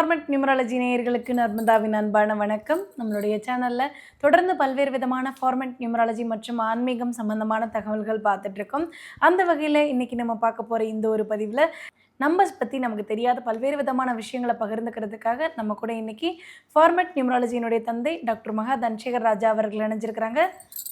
Format numerology நேயர்களுக்கு நர்மதாவின் அன்பான வணக்கம். நம்மளுடைய சேனலில் தொடர்ந்து பல்வேறு விதமான ஃபார்மட் நியூமராலஜி மற்றும் ஆன்மீகம் சம்பந்தமான தகவல்கள் பார்த்துட்ருக்கோம். அந்த வகையில் இன்றைக்கி நம்ம பார்க்க போகிற இந்த ஒரு பதிவில் நம்பர்ஸ் பற்றி நமக்கு தெரியாத பல்வேறு விதமான விஷயங்களை பகிர்ந்துக்கிறதுக்காக நம்ம கூட இன்றைக்கி ஃபார்மட் நியூமராலஜியினுடைய தந்தை டாக்டர் மகா தனசேகர் ராஜா அவர்கள் இணைஞ்சிருக்கிறாங்க.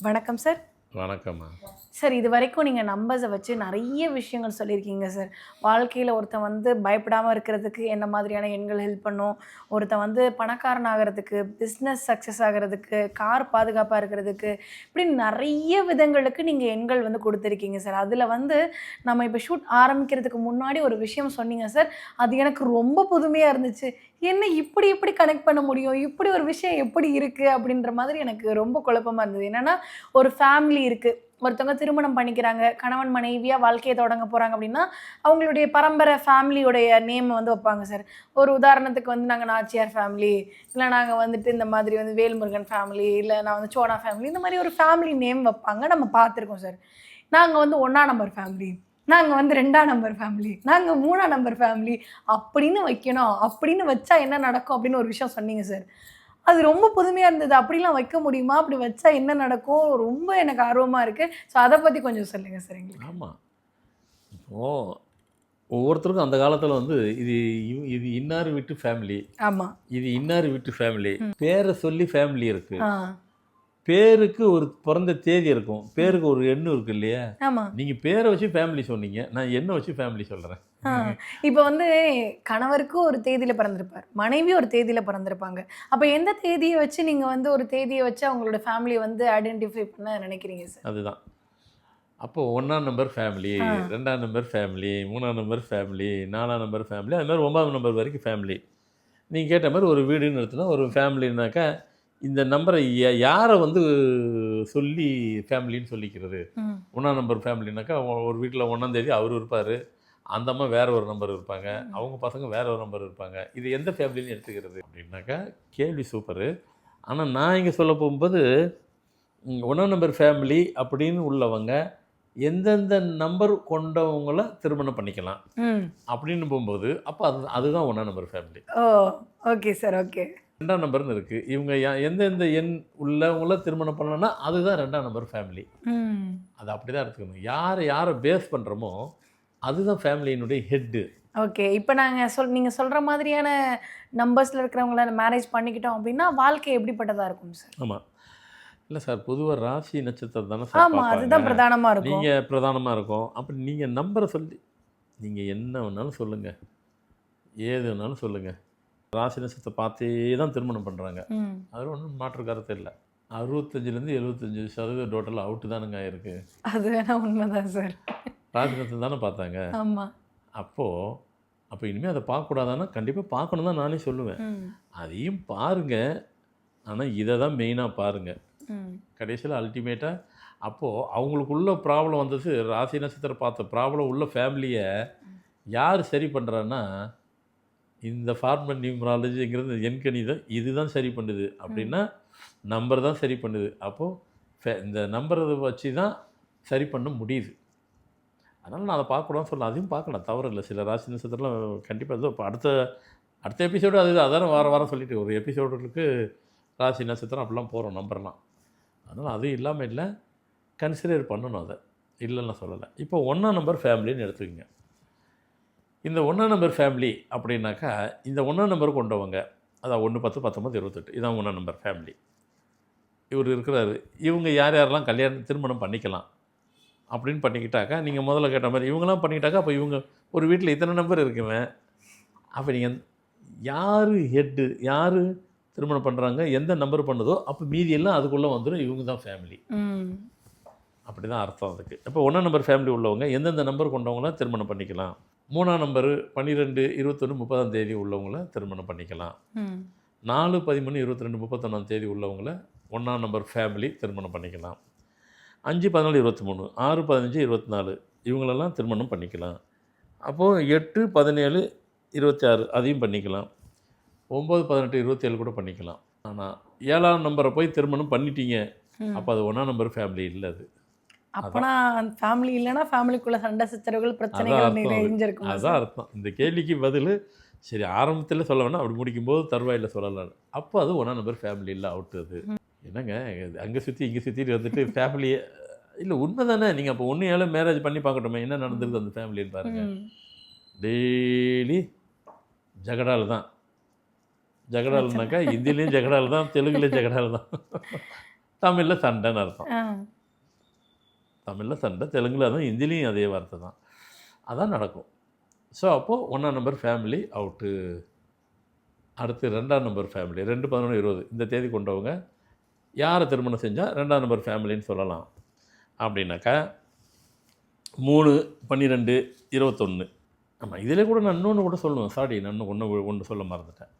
வணக்கம் சார். வணக்கம்மா சார். இது வரைக்கும் நீங்கள் நம்பர்ஸை வச்சு நிறைய விஷயங்கள் சொல்லியிருக்கீங்க சார். வாழ்க்கையில் ஒருத்தன் பயப்படாமல் இருக்கிறதுக்கு என்ன மாதிரியான எண்கள் ஹெல்ப் பண்ணும், ஒருத்தன் பணக்காரன் ஆகிறதுக்கு, பிஸ்னஸ் சக்ஸஸ் ஆகிறதுக்கு, கார் பாதுகாப்பாக இருக்கிறதுக்கு, இப்படி நிறைய விதங்களுக்கு நீங்கள் எண்கள் கொடுத்துருக்கீங்க சார். அதில் நம்ம இப்போ ஷூட் ஆரம்பிக்கிறதுக்கு முன்னாடி ஒரு விஷயம் சொன்னீங்க சார். அது எனக்கு ரொம்ப புதுமையாக இருந்துச்சு. என்ன இப்படி கனெக்ட் பண்ண முடியும், இப்படி ஒரு விஷயம் எப்படி இருக்குது அப்படின்ற மாதிரி எனக்கு ரொம்ப குழப்பமாக இருந்தது. என்னென்னா, ஒரு ஃபேமிலி இருக்குது, ஒருத்தவங்க திருமணம் பண்ணிக்கிறாங்க, கணவன் மனைவியாக வாழ்க்கையை தொடங்க போகிறாங்க அப்படின்னா அவங்களுடைய பரம்பரை ஃபேமிலியோடைய நேம் வைப்பாங்க சார். ஒரு உதாரணத்துக்கு நாங்கள் நாச்சியார் ஃபேமிலி, இல்லை நாங்கள் இந்த மாதிரி வேல்முருகன் ஃபேமிலி, இல்லை நான் சோனா ஃபேமிலி, இந்த மாதிரி ஒரு ஃபேமிலி நேம் வைப்பாங்க. நம்ம பார்த்துருக்கோம் சார். நாங்கள் 1ஆம் நம்பர் ஃபேமிலி, நாங்கள் 2ஆம் நம்பர் ஃபேமிலி, நாங்கள் 3ஆம் நம்பர் ஃபேமிலி அப்படின்னு வைக்கணும். அப்படின்னு வச்சா என்ன நடக்கும் அப்படின்னு ஒரு விஷயம் சொன்னீங்க சார். அது ரொம்ப புதுமையாக இருந்தது. அப்படிலாம் வைக்க முடியுமா, அப்படி வச்சா என்ன நடக்கும், ரொம்ப எனக்கு ஆர்வமாக இருக்குது. ஸோ அதை பற்றி கொஞ்சம் சொல்லுங்கள் சார் எங்களுக்கு. ஆமாம், இப்போது ஒவ்வொருத்தருக்கும் அந்த காலத்தில் இது இது இன்னார் வீட்டு ஃபேமிலி, ஆமாம், இது இன்னார் வீட்டு ஃபேமிலி, பேரை சொல்லி ஃபேமிலி இருக்குது. பேருக்கு ஒரு பிறந்த தேதி இருக்கும், பேருக்கு ஒரு எண்ணு இருக்கு இல்லையா? நீங்கள் பேரை வச்சு ஃபேமிலி சொன்னீங்க, நான் எண்ணை வச்சு ஃபேமிலி சொல்கிறேன். இப்போ கணவருக்கு ஒரு தேதியில் பிறந்திருப்பார், மனைவி ஒரு தேதியில் பிறந்திருப்பாங்க. அப்போ எந்த தேதியை வச்சு நீங்கள் ஒரு தேதியை வச்சு அவங்களோட ஃபேமிலியை ஐடென்டிஃபை பண்ண நினைக்கிறீங்க சார்? அதுதான். அப்போது 1ஆம் நம்பர் ஃபேமிலி, 2ஆம் நம்பர் ஃபேமிலி, 3ஆம் நம்பர் ஃபேமிலி, 4ஆம் நம்பர் ஃபேமிலி, அது மாதிரி 9ஆம் நம்பர் வரைக்கும் ஃபேமிலி. நீங்கள் கேட்ட மாதிரி ஒரு வீடுன்னு எடுத்துனா, ஒரு ஃபேமிலினாக்கா இந்த நம்பரை யாரை சொல்லி ஃபேமிலின்னு சொல்லிக்கிறது. 1ஆம் நம்பர் ஃபேமிலினாக்கா ஒரு வீட்டில் 1ஆம் தேதி அவர் இருப்பார், அந்த அம்மா வேறு ஒரு நம்பர் இருப்பாங்க, அவங்க பசங்க வேறு ஒரு நம்பர் இருப்பாங்க. இது எந்த ஃபேமிலின்னு எடுத்துக்கிறது அப்படின்னாக்கா கேள்வி சூப்பரு. ஆனால் நான் இங்கே சொல்ல போகும்போது 1ஆம் நம்பர் ஃபேமிலி அப்படின்னு உள்ளவங்க எந்தெந்த நம்பர் கொண்டவங்கள திருமணம் பண்ணிக்கலாம் அப்படின்னு போகும்போது அப்போ அதுதான் 1ஆம் number family. Okay sir, okay. 2ஆம் நம்பர்னு இருக்குது, இவங்க எந்தெந்த எண் உள்ளவங்கள திருமணம் பண்ணலன்னா அதுதான் 2ஆம் நம்பர் ஃபேமிலி. அது அப்படி தான் எடுத்துக்கணும். யாரை பேஸ் பண்ணுறோமோ அதுதான் ஃபேமிலியினுடைய ஹெட்டு. ஓகே. இப்போ நாங்கள் நீங்கள் சொல்கிற மாதிரியான நம்பர்ஸில் இருக்கிறவங்கள மேரேஜ் பண்ணிக்கிட்டோம் அப்படின்னா வாழ்க்கை எப்படிப்பட்டதாக இருக்கும் சார்? ஆமாம், இல்லை சார், பொதுவாக ராசி நட்சத்திரம் தானே சார்? ஆமாம், அதுதான் பிரதானமாக இருக்கும். நீங்கள் பிரதானமாக இருக்கும். அப்படி நீங்கள் நம்பரை சொல்லி நீங்கள் என்ன வேணாலும் சொல்லுங்கள், ஏது வேணாலும் சொல்லுங்கள், ராசி நட்சத்திரத்தை பார்த்தே தான் திருமணம் பண்ணுறாங்க. அதில் ஒன்றும் மாற்று கருத்து இல்லை. 65லேருந்து 75% டோட்டல் அவுட்டு தானுங்க ஆயிருக்கு. அது வேணா உண்மைதான் சார். ராசி நட்சத்திரம் தானே பார்த்தாங்க. ஆமாம். அப்போ இனிமேல் அதை பார்க்கக்கூடாதானா? கண்டிப்பாக பார்க்கணும் தான் நானே சொல்லுவேன். அதையும் பாருங்கள், ஆனால் இதை தான் மெயினாக பாருங்கள். கடைசியில் அல்டிமேட்டாக அப்போது அவங்களுக்குள்ள ப்ராப்ளம் வந்தது, ராசி நட்சத்திரம் பார்த்த ப்ராப்ளம் உள்ள ஃபேமிலியை யார் சரி பண்ணுறான்னா இந்த ஃபார்மட் நியூமராலஜிங்கிறது எண்கணிதம் இதுதான் சரி பண்ணுது அப்படின்னா நம்பர் தான் சரி பண்ணுது. அப்போது இந்த நம்பரை வச்சு தான் சரி பண்ண முடியுது. அதனால் நான் அதை பார்க்கக்கூடாதுன்னு சொல்லலாம். அதையும் பார்க்கலாம், தவறு இல்லை. சில ராசி நட்சத்திரம்லாம் கண்டிப்பாக ஏதோ இப்போ அடுத்த எபிசோடு அதான வாரம் சொல்லிட்டு ஒரு எபிசோடுக்கு ராசி நட்சத்திரம் அப்படிலாம் போகிறோம் நம்பர்லாம். அதனால் அதுவும் இல்லாமல் இல்லை, கன்சிடர் பண்ணணும், அதை இல்லைன்னா சொல்லலை. இப்போ 1ஆம் நம்பர் ஃபேமிலின்னு எடுத்துக்கோங்க. இந்த 1ஆம் நம்பர் ஃபேமிலி அப்படின்னாக்கா இந்த 1ஆம் நம்பர் கொண்டவங்க, அதான் 1, 10, 19, 28, இதான் 1ஆம் நம்பர் ஃபேமிலி. இவர் இருக்கிறாரு. இவங்க யாரெல்லாம் திருமணம் பண்ணிக்கலாம் அப்படின்னு பண்ணிக்கிட்டாக்கா, நீங்கள் முதல்ல கேட்ட மாதிரி இவங்கெல்லாம் பண்ணிக்கிட்டாக்கா, அப்போ இவங்க ஒரு வீட்டில் இத்தனை நம்பர் இருக்குவேன். அப்போ நீங்கள் யார் ஹெட்டு, யார் திருமணம் பண்ணுறாங்க, எந்த நம்பர் பண்ணுதோ அப்போ மீதியெல்லாம் அதுக்குள்ளே வந்துடும், இவங்க தான் ஃபேமிலி. அப்படி தான் அர்த்தம் அதுக்கு. இப்போ 1ஆம் நம்பர் ஃபேமிலி உள்ளவங்க எந்தெந்த நம்பர் கொண்டவங்களாம் திருமணம் பண்ணிக்கலாம். 3ஆம் நம்பர் 12, 21, 30ஆம் தேதி உள்ளவங்கள திருமணம் பண்ணிக்கலாம். 4, 13, 22, 31ஆம் தேதி உள்ளவங்கள 1ஆம் நம்பர் ஃபேமிலி திருமணம் பண்ணிக்கலாம். 5, 14, 23, 6, 15, 24 இவங்களெல்லாம் திருமணம் பண்ணிக்கலாம். அப்போது 8, 17, 26 அதையும் பண்ணிக்கலாம். 9, 18, 27 கூட பண்ணிக்கலாம். ஆனால் 7ஆம் நம்பரை போய் திருமணம் பண்ணிட்டீங்க, அப்போ அது 1ஆம் நம்பர் ஃபேமிலி இல்லை. அது அப்பனா ஃபேமிலி இல்லைன்னா ஃபேமிலிக்குள்ள சண்டை சச்சரவுகள் பிரச்சனைகள் நிறைஞ்சிருக்கும். அதான் அர்த்தம். இந்த கேள்விக்கு பதில் சரி ஆரம்பத்தில் சொல்ல வேணாம், அப்படி முடிக்கும்போது தருவாயில் சொல்லலாம். அப்போ அது 1ஆம் நம்பர் ஃபேமிலி இல்லை, அவுட்டு அது. என்னங்க அங்கே சுற்றி இங்கே சுற்றிட்டு வந்துட்டு ஃபேமிலியே இல்லை உண்மை தானே. நீங்கள் அப்போ 1 மேரேஜ் பண்ணி பார்க்கட்டுமே என்ன நடந்திருக்கு அந்த ஃபேமிலின்னு பாருங்கள். டெய்லி ஜகடால் தான். ஜகடால்னாக்கா ஹிந்திலையும் ஜகடால் தான், தெலுங்குலேயும் ஜகடால் தான். தமிழில் சண்டைன்னு அர்த்தம். தமிழில் சண்டை, தெலுங்குல தான், ஹிந்திலையும் அதே வார்த்தை தான். அதான் நடக்கும். ஸோ அப்போது 1ஆம் நம்பர் ஃபேமிலி அவுட்டு. அடுத்து 2ஆம் நம்பர் ஃபேமிலி 2, 11, 20 இந்த தேதி கொண்டவங்க யாரை திருமணம் செஞ்சால் 2ஆம் நம்பர் ஃபேமிலின்னு சொல்லலாம் அப்படின்னாக்கா 3, 12, 21. ஆமாம், இதில் கூட நான் இன்னொன்று கூட சொல்லுவேன். சாரி, நான் ஒன்று சொல்ல மறந்துட்டேன்.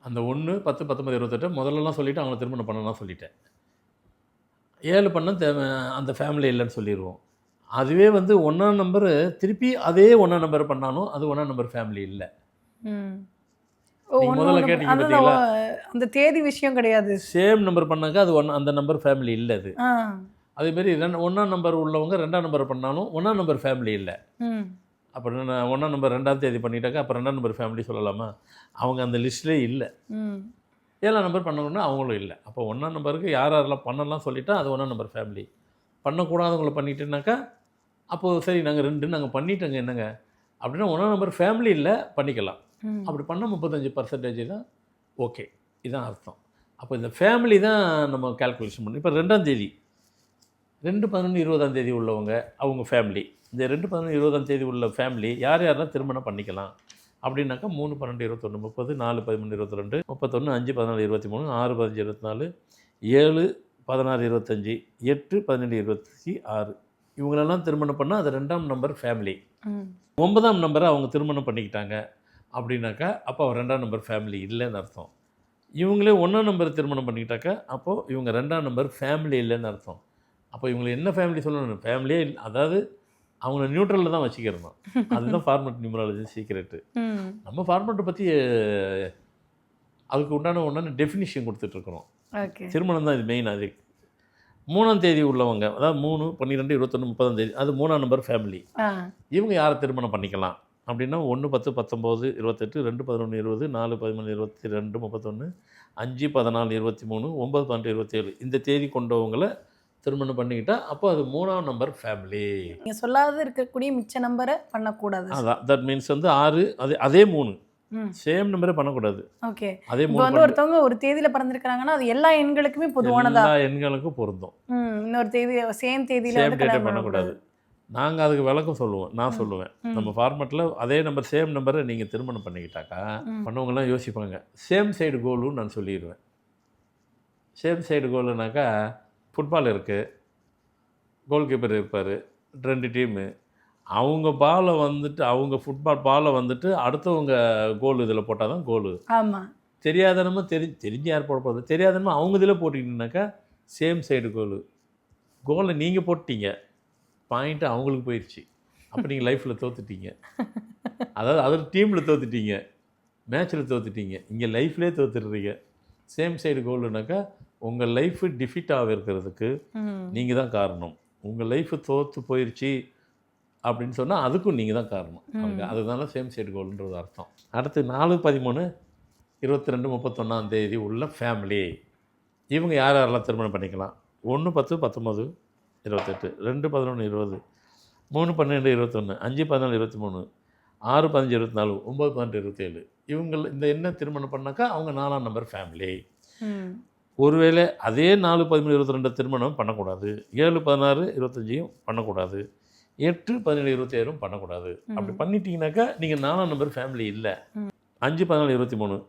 அந்த 1, 10, 19, 28 முதல்லலாம் சொல்லிவிட்டு அவங்கள திருமணம் பண்ணலாம் சொல்லிட்டேன். 7 பண்ண அந்த ஃபேமிலி இல்லைன்னு சொல்லிடுவோம். அதுவே வந்து 1ஆம் நம்பரு திருப்பி அதே 1ஆம் நம்பர் பண்ணாலும் அது 1ஆம் நம்பர் ஃபேமிலி இல்லை. முதல்ல கேட்டீங்க பார்த்தீங்களா, அந்த தேதி விஷயம் கிடையாது. சேம் நம்பர் பண்ணாக்க அது அந்த நம்பர் ஃபேமிலி இல்லை. அது அதேமாரி 1ஆம் நம்பர் உள்ளவங்க 2ஆம் நம்பர் பண்ணாலும் 1ஆம் நம்பர் ஃபேமிலி இல்லை. அப்போ 1ஆம் நம்பர் 2ஆம் தேதி பண்ணிட்டாக்கா அப்போ 2ஆம் நம்பர் ஃபேமிலி சொல்லலாமா? அவங்க அந்த லிஸ்ட்லேயே இல்லை. 7ஆம் நம்பர் பண்ணணும்னா அவங்களும் இல்லை. அப்போ 1ஆம் நம்பருக்கு யாரெல்லாம் பண்ணலாம் சொல்லிட்டா அது 1ஆம் நம்பர் ஃபேமிலி. பண்ணக்கூடாதவங்களை பண்ணிட்டுனாக்கா அப்போது சரி நாங்கள் 2 நாங்கள் பண்ணிட்டோங்க என்னங்க அப்படின்னா 1ஆம் நம்பர் ஃபேமிலி இல்லை, பண்ணிக்கலாம். அப்படி பண்ணால் 35% தான் ஓகே, இதுதான் அர்த்தம். அப்போ இந்த ஃபேமிலி தான் நம்ம கால்குலேஷன் பண்ணணும். இப்போ 2ஆம் தேதி 2, 11, 20ஆம் தேதி உள்ளவங்க அவங்க ஃபேமிலி. இந்த 2, 11, 20ஆம் தேதி உள்ள ஃபேமிலி யாரெல்லாம் திருமணம் பண்ணிக்கலாம் அப்படின்னாக்கா 3, 12, 21, 30, 4, 13, 22, 31, 5, 14, 23, 6, 15, 24, 7, 16, 25, 8, 17, 26 இவங்களெல்லாம் திருமணம் பண்ணால் அது 2ஆம் நம்பர் ஃபேமிலி. 9ஆம் நம்பரை அவங்க திருமணம் பண்ணிக்கிட்டாங்க அப்படின்னாக்கா அப்போ 2ஆம் நம்பர் ஃபேமிலி இல்லைன்னு அர்த்தம். இவங்களே 1ஆம் நம்பர் திருமணம் பண்ணிக்கிட்டாக்கா அப்போது இவங்க 2ஆம் நம்பர் ஃபேமிலி இல்லைன்னு அர்த்தம். அப்போ இவங்களை என்ன ஃபேமிலி சொல்லணும்? ஃபேமிலியே இல்லை, அதாவது அவங்கள நியூட்ரலில் தான் வச்சுக்கிறணும். அதுதான் ஃபார்மெட் நியூமராலஜி சீக்ரெட்டு. நம்ம ஃபார்மெட்டை பற்றி அதுக்கு உண்டான டெஃபினிஷன் கொடுத்துட்ருக்குறோம். திருமணம் தான் இது மெயின். அது 3ஆம் தேதி உள்ளவங்க, அதாவது 3, 12, 21, 30ஆம் தேதி அது 3ஆம் நம்பர் ஃபேமிலி. இவங்க யாரை திருமணம் பண்ணிக்கலாம் அப்படின்னா 1, 10, 19, 28, 2, 11, 20, 4, 13, 22, 31, 5, 14, 23, 9, 12, 27 இந்த தேதி கொண்டவங்களை திருமணம் பண்ணிக்கிட்டா அப்போ அது 3ஆம் நம்பர் ஃபேமிலி. நீங்கள் சொல்லாத இருக்கக்கூடிய மிச்ச நம்பரை பண்ணக்கூடாது. அதான் தட் மீன்ஸ் வந்து 6 அதே 3 சேம் நம்பரே பண்ணக்கூடாது. ஓகே, அதே இப்போ வந்து ஒருத்தவங்க ஒரு தேதியில் பிறந்திருக்கிறாங்கன்னா அது எல்லா எண்களுக்குமே பொதுவானதா? எல்லா எண்களுக்கும் பொருந்தும். இன்னொரு தேதி சேம் தேதியில் சேம் டேட்டே பண்ணக்கூடாது. நாங்கள் அதுக்கு விளக்கம் சொல்லுவோம். நான் சொல்லுவேன் நம்ம ஃபார்மெட்டில் அதே நம்பர் சேம் நம்பரை நீங்கள் திருமணம் பண்ணிக்கிட்டாக்கா பண்ணவங்கலாம் யோசிப்பாங்க. சேம் சைடு கோலுன்னு நான் சொல்லிடுவேன். சேம் சைடு கோலுனாக்கா ஃபுட்பால் இருக்குது, கோல் கீப்பர் இருப்பார், 2 டீமு, அவங்க பாலை வந்துட்டு அவங்க ஃபுட்பால் பாலை வந்துட்டு அடுத்தவங்க கோல் இதில் போட்டால் தான் கோலு. ஆமாம், தெரியாதனமா தெரிஞ்சு யார் போட போகிறது தெரியாதனமா அவங்க இதில் போட்டிங்கன்னாக்கா சேம் சைடு கோலை நீங்கள் போட்டீங்க, பாயிண்ட்டு அவங்களுக்கு போயிடுச்சு. அப்போ நீங்கள் லைஃப்பில் தோத்துட்டீங்க. அதாவது அதர் டீமில் தோத்துட்டீங்க, மேட்ச்சில் தோத்துட்டீங்க, இங்கே லைஃப்லேயே தோத்துடுறீங்க. சேம் சைடு கோலுனாக்கா உங்கள் லைஃபு டிஃபீட் ஆகிருக்கிறதுக்கு நீங்கள் தான் காரணம். உங்கள் லைஃபு தோற்று போயிடுச்சு அப்படின்னு சொன்னால் அதுக்கும் நீங்கள் தான் காரணம். அதுதான சேம் சைடு கோல்ன்றது அர்த்தம். அடுத்து 4, 13, 22, 31ஆம் தேதி உள்ள ஃபேமிலி இவங்க யாரெல்லாம் திருமணம் பண்ணிக்கலாம்? 1, 10, 19, 28, 2, 11, 20, 3, 12, 21, 5, 14, 23, 6, 15, 24, 9, 12, 27 இவங்க இந்த என்ன திருமணம் பண்ணாக்கா அவங்க 4ஆம் நம்பர் ஃபேமிலி. ஒருவேளை அதே 4, 13, 22 திருமணம் பண்ணக்கூடாது, 7, 16, 25 பண்ணக்கூடாது, 8, 17, 27 பண்ணக்கூடாது. அப்படி பண்ணிட்டீங்கன்னாக்கா நீங்கள் 4ஆம் நம்பர் ஃபேமிலி இல்லை. 5, 14, 23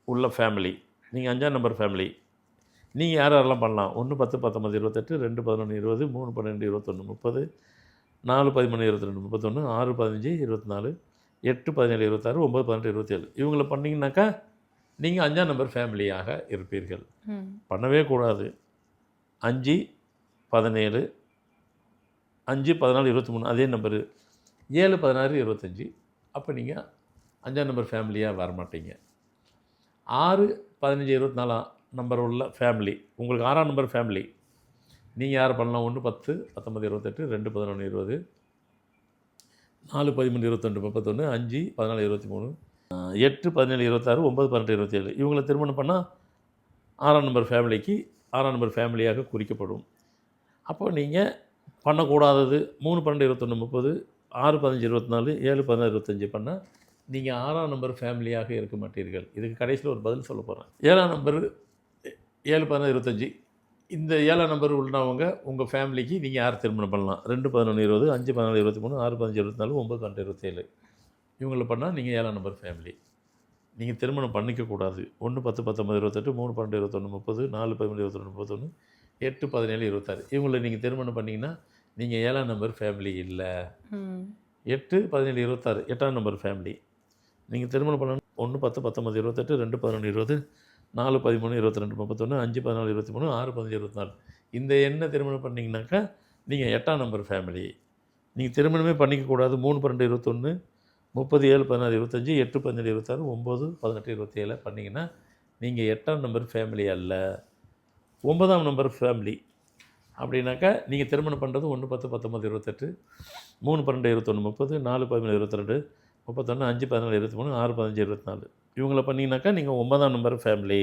உள்ள ஃபேமிலி நீங்கள் 5ஆம் நம்பர் ஃபேமிலி. நீங்கள் யாரெல்லாம் பண்ணலாம்? 1, 10, 19, 28, 2, 11, 20, 3, 12, 21, 30, 4, 13, 22, 31, 6, 15, 24, 8, 17, 26, 9, 18, 27 இவங்களை பண்ணிங்கனாக்கா நீங்கள் 5ஆம் நம்பர் ஃபேமிலியாக இருப்பீர்கள். பண்ணவே கூடாது. 5, 17, 5, 14, 23 அதே நம்பரு, 7, 16, 25 அப்போ நீங்கள் 5ஆம் நம்பர் ஃபேமிலியாக வரமாட்டீங்க. 6, 15, 24 நம்பர் உள்ள ஃபேமிலி உங்களுக்கு 6ஆம் நம்பர் ஃபேமிலி. நீங்கள் யார் பண்ணலாம்? 1, 10, 19, 28, 2, 11, 20, 4, 13, 22, 31, 5, 14, 23, 8, 17, 26, 9, 18, 27 இவங்களை திருமணம் பண்ணால் 6ஆம் நம்பர் ஃபேமிலிக்கு 6ஆம் நம்பர் ஃபேமிலியாக குறிக்கப்படும். அப்போ நீங்கள் பண்ணக்கூடாதது 3, 12, 21, 30, 6, 15, 24, 7, 16, 25 பண்ணால் நீங்கள் 6ஆம் நம்பர் ஃபேமிலியாக இருக்க மாட்டீர்கள். இதுக்கு கடைசியில் ஒரு பதில் சொல்ல போகிறேன். 7ஆம் நம்பர் 7, 16, 25 இந்த 7ஆம் நம்பர் உள்ளவங்க உங்கள் ஃபேமிலிக்கு நீங்கள் யார் திருமணம் பண்ணலாம்? 2, 11, 20, 5, 14, 23, 6, 15, 24, 9, 12, 27 இவங்கள பண்ணால் நீங்கள் 7ஆம் நம்பர் ஃபேமிலி. நீங்கள் திருமணம் பண்ணிக்கக்கூடாது. 1, 10, 19, 28, 3, 12, 21, 30, 4, 13, 22, 31, 8, 17, 26 இவங்களை நீங்கள் திருமணம் பண்ணிங்கன்னா நீங்கள் 7ஆம் நம்பர் ஃபேமிலி இல்லை. 8, 17, 26 8ஆம் நம்பர் ஃபேமிலி. நீங்கள் திருமணம் பண்ணணும் 1, 10, 19, 28, 2, 11, 20, 4, 13, 22, 31, 5, 14, 23, 6, 15, 24 இந்த எண்ணை திருமணம் பண்ணிங்கனாக்கா நீங்கள் 8ஆம் நம்பர் ஃபேமிலி. நீங்கள் திருமணமே பண்ணிக்கக்கூடாது. 3, 12, 21, 30, 7, 16, 25, 8, 17, 26, 9, 18, 27 பண்ணிங்கன்னா நீங்கள் 8ஆம் நம்பர் ஃபேமிலி அல்ல. 9ஆம் நம்பர் ஃபேமிலி அப்படின்னாக்கா நீங்கள் திருமணம் பண்ணுறது 1, 10, 19, 28, 3, 12, 21, 30, 4, 17, 22, 31, 5, 14, 23, 6, 15, 24 இவங்கள பண்ணிங்கனாக்கா நீங்கள் 9ஆம் நம்பர் ஃபேமிலி.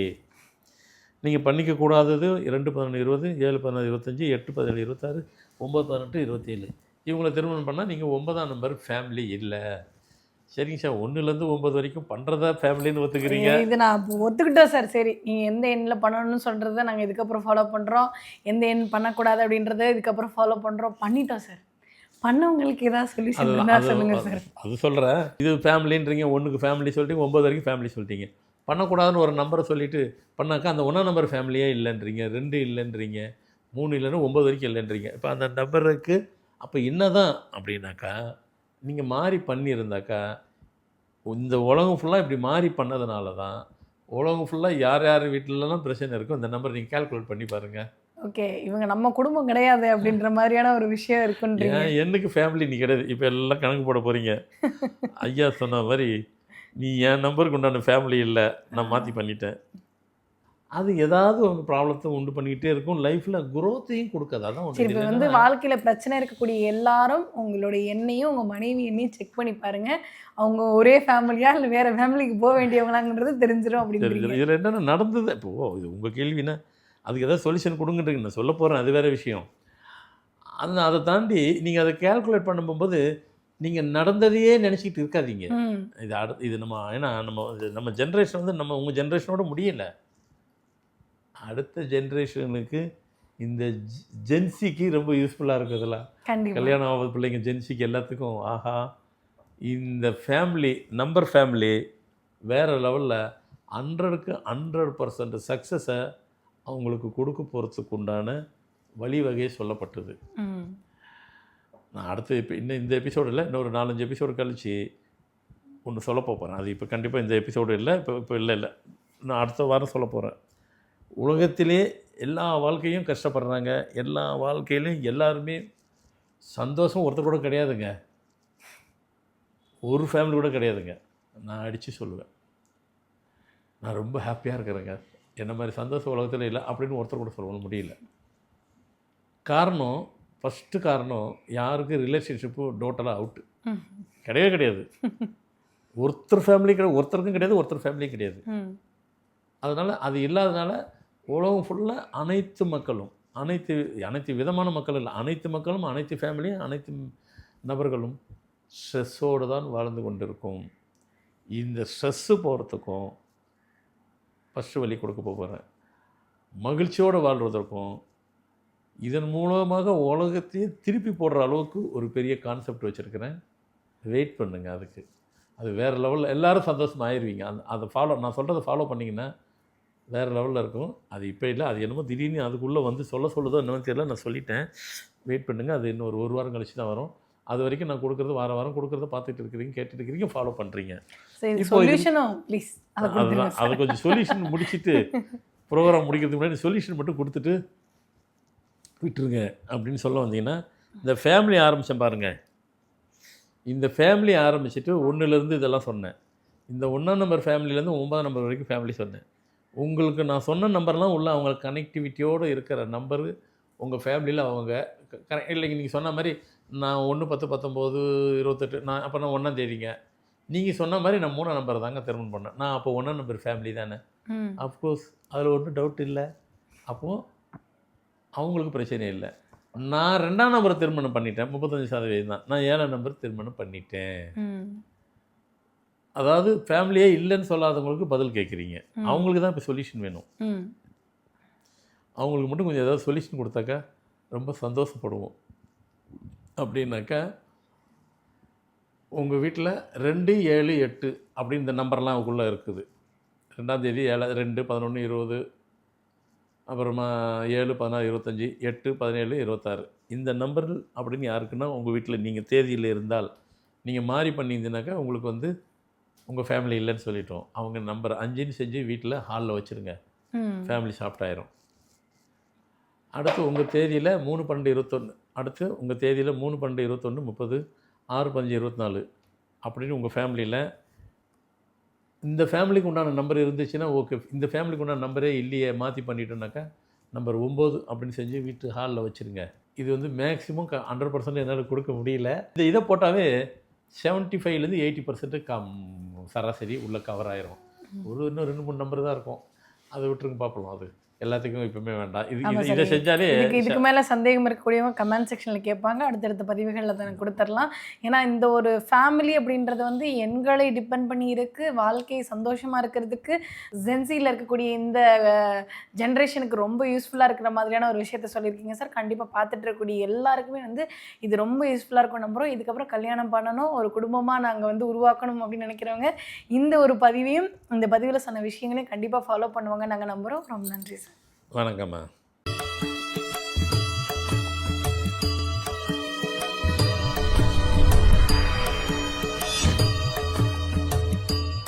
நீங்கள் பண்ணிக்கக்கூடாதது 2, 11, 20, 7, 14, 25, 8, 17, 26, 9, 18, 27 இவங்கள திருமணம் பண்ணால் நீங்கள் 9ஆம் நம்பர் ஃபேமிலி இல்லை. சரிங்க சார், 1லேருந்து 9 வரைக்கும் பண்ணுறதா ஃபேமிலின்னு ஒத்துக்கிறீங்க. இது நான் இப்போ ஒத்துக்கிட்டோம் சார். சரி, நீங்கள் எந்த எண்ணில் பண்ணணும்னு சொல்கிறத நாங்கள் இதுக்கப்புறம் ஃபாலோ பண்ணுறோம். எந்த எண் பண்ணக்கூடாது அப்படின்றத இதுக்கப்புறம் ஃபாலோ பண்ணுறோம். பண்ணிட்டோம் சார். பண்ணவங்களுக்கு ஏதாவது சொல்யூஷன் இருந்தால் சொல்லுங்கள் சார். அது சொல்கிறேன். இது ஃபேமிலின்றீங்க, 1க்கு ஃபேமிலி சொல்லிட்டீங்க, 9 வரைக்கும் ஃபேமிலி சொல்லிட்டீங்க. பண்ணக்கூடாதுன்னு ஒரு நம்பரை சொல்லிவிட்டு பண்ணாக்கா அந்த 1ஆம் நம்பர் ஃபேமிலியே இல்லைன்றீங்க, 2 இல்லைன்றீங்க, 3 இல்லைன்னு 9 வரைக்கும் இல்லைன்றீங்க. இப்போ அந்த நம்பருக்கு அப்போ என்ன தான் அப்படின்னாக்கா நீங்கள் மாறி பண்ணியிருந்தாக்கா இந்த உலகம் ஃபுல்லாக இப்படி மாறி பண்ணதுனால தான் உலகம் ஃபுல்லாக யார் யார் வீட்டிலலாம் பிரச்சனை இருக்கோ இந்த நம்பர் நீங்கள் கால்குலேட் பண்ணி பாருங்கள். ஓகே, இவங்க நம்ம குடும்பம் கிடையாது அப்படின்ற மாதிரியான ஒரு விஷயம் இருக்குன்றீங்க. ஏன் என்னுக்கு ஃபேமிலி நீ கிடையாது. இப்போ எல்லாம் கணக்கு போட போகிறீங்க. ஐயா சொன்ன மாதிரி நீ என் நம்பருக்கு உண்டான ஃபேமிலி இல்லை, நான் மாற்றி பண்ணிட்டேன். அது ஏதாவது ஒரு ப்ராப்ளத்தை உண்டு பண்ணிக்கிட்டே இருக்கும். லைஃப்பில் குரோத்தையும் கொடுக்காது. அதான் சரி, இப்போ வந்து வாழ்க்கையில் பிரச்சனை இருக்கக்கூடிய எல்லாரும் உங்களுடைய எண்ணையும் உங்கள் மனைவி எண்ணையும் செக் பண்ணி பாருங்கள். அவங்க ஒரே ஃபேமிலியா இல்லை வேறு ஃபேமிலிக்கு போக வேண்டியவங்களாங்கிறது தெரிஞ்சிடும் அப்படின்னு. இதில் என்னென்ன நடந்தது இப்போது இது உங்கள் கேள்வினா அதுக்கு ஏதாவது சொல்யூஷன் கொடுங்கன்றீங்க. நான் சொல்ல போகிறேன், அது வேறு விஷயம். அதை தாண்டி நீங்கள் அதை கேல்குலேட் பண்ணும்போது நீங்கள் நடந்ததையே நினச்சிக்கிட்டு இருக்காதீங்க. இது நம்ம ஏன்னா நம்ம ஜென்ரேஷன் வந்து உங்கள் ஜென்ரேஷனோட முடியலை. அடுத்த ஜென்ரேஷனுக்கு இந்த ஜென்சிக்கு ரொம்ப யூஸ்ஃபுல்லாக இருக்குதுல்ல. கல்யாணம் ஆகாத பிள்ளைங்க ஜென்சிக்கு எல்லாத்துக்கும் ஆஹா இந்த ஃபேமிலி நம்பர் ஃபேமிலி வேறு லெவலில் 100க்கு 100% சக்ஸஸை அவங்களுக்கு கொடுக்க போகிறதுக்கு உண்டான வழிவகையை சொல்லப்பட்டது. நான் அடுத்த இந்த எபிசோடில் இன்னொரு 4-5 எபிசோடு கழித்து ஒன்று சொல்ல போகிறேன். அது இப்போ கண்டிப்பாக இந்த எபிசோடு இல்லை, இப்போ இல்லை நான் அடுத்த வாரம் சொல்ல போகிறேன். உலகத்திலே எல்லா வாழ்க்கையும் கஷ்டப்படுறாங்க. எல்லா வாழ்க்கையிலையும் எல்லாருமே சந்தோஷம் ஒருத்தர் கூட கிடையாதுங்க. ஒரு ஃபேமிலி கூட கிடையாதுங்க. நான் அடித்து சொல்லுவேன், நான் ரொம்ப ஹாப்பியாக இருக்கிறேங்க, என்ன மாதிரி சந்தோஷம் உலகத்தில் இல்லை அப்படின்னு ஒருத்தர் கூட சொல்ல முடியல. காரணம், ஃபஸ்ட்டு காரணம் யாருக்கு ரிலேஷன்ஷிப்பு டோட்டலாக அவுட்டு கிடையாது. ஒருத்தர் ஃபேமிலி கிடையாது, ஒருத்தருக்கும் கிடையாது, ஒருத்தர் ஃபேமிலியும் கிடையாது. அதனால் அது இல்லாதனால உலகம் ஃபுல்லாக அனைத்து மக்களும் அனைத்து விதமான மக்கள் இல்லை, அனைத்து மக்களும் அனைத்து ஃபேமிலியும் அனைத்து நபர்களும் ஸ்ட்ரெஸ்ஸோடு தான் வாழ்ந்து கொண்டிருக்கும். இந்த ஸ்ட்ரெஸ்ஸு போகிறதுக்கும் ஃபஸ்ட்டு வழி கொடுக்க போகிறேன். மகிழ்ச்சியோடு வாழ்கிறதுக்கும் இதன் மூலமாக உலகத்தையே திருப்பி போடுற அளவுக்கு ஒரு பெரிய கான்செப்ட் வச்சுருக்கிறேன். வெயிட் பண்ணுங்க. அதுக்கு அது வேறு லெவலில் எல்லோரும் சந்தோஷமாக ஆயிடுவீங்க. அதை நான் சொல்கிறத ஃபாலோ பண்ணிங்கன்னா வேறு லெவலில் இருக்கும். அது இப்போ இல்லை, அது என்னமோ திடீர்னு அதுக்குள்ளே வந்து சொல்லுதோ என்னன்னு தெரியல. நான் சொல்லிட்டேன், வெயிட் பண்ணுங்கள். அது இன்னும் ஒரு வாரம் கழிச்சு தான் வரும். அது வரைக்கும் நான் கொடுக்குறது வாரம் கொடுக்குறத பார்த்துட்டு இருக்கிறீங்க, கேட்டுட்டு இருக்கிறீங்க, ஃபாலோ பண்ணுறீங்க. இப்போ ப்ளீஸ் அதுதான் அது கொஞ்சம் சொல்யூஷன் முடிச்சுட்டு ப்ரோக்ராம் முடிக்கிறதுக்கு முன்னாடி சொல்யூஷன் மட்டும் கொடுத்துட்டு விட்டுருங்க அப்படின்னு சொல்ல வந்தீங்கன்னா, இந்த ஃபேமிலி ஆரம்பித்தேன் பாருங்கள். இந்த ஃபேமிலி ஆரம்பிச்சுட்டு 1லேருந்து இதெல்லாம் சொன்னேன். இந்த 1ஆம் நம்பர் ஃபேமிலியிலேருந்து 9ஆம் நம்பர் வரைக்கும் ஃபேமிலி சொன்னேன். உங்களுக்கு நான் சொன்ன நம்பர்லாம் உள்ள அவங்க கனெக்டிவிட்டியோடு இருக்கிற நம்பரு உங்கள் ஃபேமிலியில் அவங்க இல்லைங்க. நீங்கள் சொன்ன மாதிரி நான் 1, 10, 19, 28 நான் அப்போ நான் 1ஆம் தேதிங்க நீங்கள் சொன்ன மாதிரி நான் 3ஆம் நம்பரை தாங்க திருமணம் பண்ணேன். நான் அப்போ 1ஆம் நம்பர் ஃபேமிலி தானே. அஃப்கோர்ஸ் அதில் ஒன்றும் டவுட் இல்லை. அப்போது அவங்களுக்கு பிரச்சனை இல்லை. நான் 2ஆம் நம்பரை திருமணம் பண்ணிட்டேன். 35% தான். நான் 7ஆம் நம்பர் திருமணம் பண்ணிட்டேன். அதாவது ஃபேமிலியே இல்லைன்னு சொல்லாதவங்களுக்கு பதில் கேட்குறீங்க. அவங்களுக்கு தான் இப்போ சொல்யூஷன் வேணும். அவங்களுக்கு மட்டும் கொஞ்சம் ஏதாவது சொல்யூஷன் கொடுத்தாக்கா ரொம்ப சந்தோஷப்படுவோம். அப்படின்னாக்கா உங்கள் வீட்டில் 2, 7, 8 அப்படின்னு இந்த நம்பர்லாம் அவங்களுக்குள்ளே இருக்குது. 2ஆம் தேதி 7, 2, 11, 20, அப்புறமா 7, 16, 25, 8, 17, 26 இந்த நம்பர் அப்படின்னு யாருக்குன்னா உங்கள் வீட்டில் நீங்கள் தேதியில் இருந்தால் நீங்கள் மாறி பண்ணியிருந்தீங்கனாக்கா உங்களுக்கு வந்து உங்கள் ஃபேமிலி இல்லைன்னு சொல்லிட்டோம். அவங்க நம்பர் 5ன்னு செஞ்சு வீட்டில் ஹாலில் வச்சுருங்க. ஃபேமிலி சாப்பிட்டாயிரும். அடுத்து உங்கள் தேதியில் 3, 12, 21 அடுத்து உங்கள் தேதியில் 3, 12, 21, 30, 6, 15, 24 அப்படின்னு உங்கள் ஃபேமிலியில் இந்த ஃபேமிலிக்கு உண்டான நம்பர் இருந்துச்சுன்னா ஓகே. இந்த ஃபேமிலிக்கு உண்டான நம்பரே இல்லையே மாற்றி பண்ணிட்டோன்னாக்கா நம்பர் 9 அப்படின்னு செஞ்சு வீட்டு ஹாலில் வச்சுருங்க. இது வந்து மேக்ஸிமம் 100% என்னால் கொடுக்க முடியல. இதை போட்டாவே 75லேருந்து 80% சராசரி உள்ள கவர் ஆயிரும். இன்னும் 2, 3 நம்பர் தான் இருக்கும். அதை விட்டுருங்க பார்ப்போம். அது எல்லாத்துக்கும் இப்போவுமே வேண்டாம். இதை செஞ்சாலே இதுக்கு மேலே சந்தேகம் இருக்கக்கூடியவங்க கமெண்ட் செக்ஷனில் கேட்பாங்க. அடுத்தடுத்த பதிவுகளில் அதை கொடுத்துடலாம். ஏன்னா இந்த ஒரு ஃபேமிலி அப்படின்றது வந்து எண்களை டிபெண்ட் பண்ணி இருக்குது. வாழ்க்கை சந்தோஷமாக இருக்கிறதுக்கு ஜென்சியில் இருக்கக்கூடிய இந்த ஜென்ரேஷனுக்கு ரொம்ப யூஸ்ஃபுல்லாக இருக்கிற மாதிரியான ஒரு விஷயத்த சொல்லியிருக்கீங்க சார். கண்டிப்பாக பார்த்துட்டு இருக்கக்கூடிய எல்லாருக்குமே வந்து இது ரொம்ப யூஸ்ஃபுல்லாக இருக்கும் நம்புகிறோம். இதுக்கப்புறம் கல்யாணம் பண்ணணும், ஒரு குடும்பமாக நாங்கள் வந்து உருவாக்கணும் அப்படின்னு நினைக்கிறவங்க இந்த ஒரு பதிவையும் இந்த பதிவில் சொன்ன விஷயங்களையும் கண்டிப்பாக ஃபாலோ பண்ணுவாங்க நாங்கள் நம்புகிறோம். ரொம்ப நன்றி சார். வணக்கம்மா.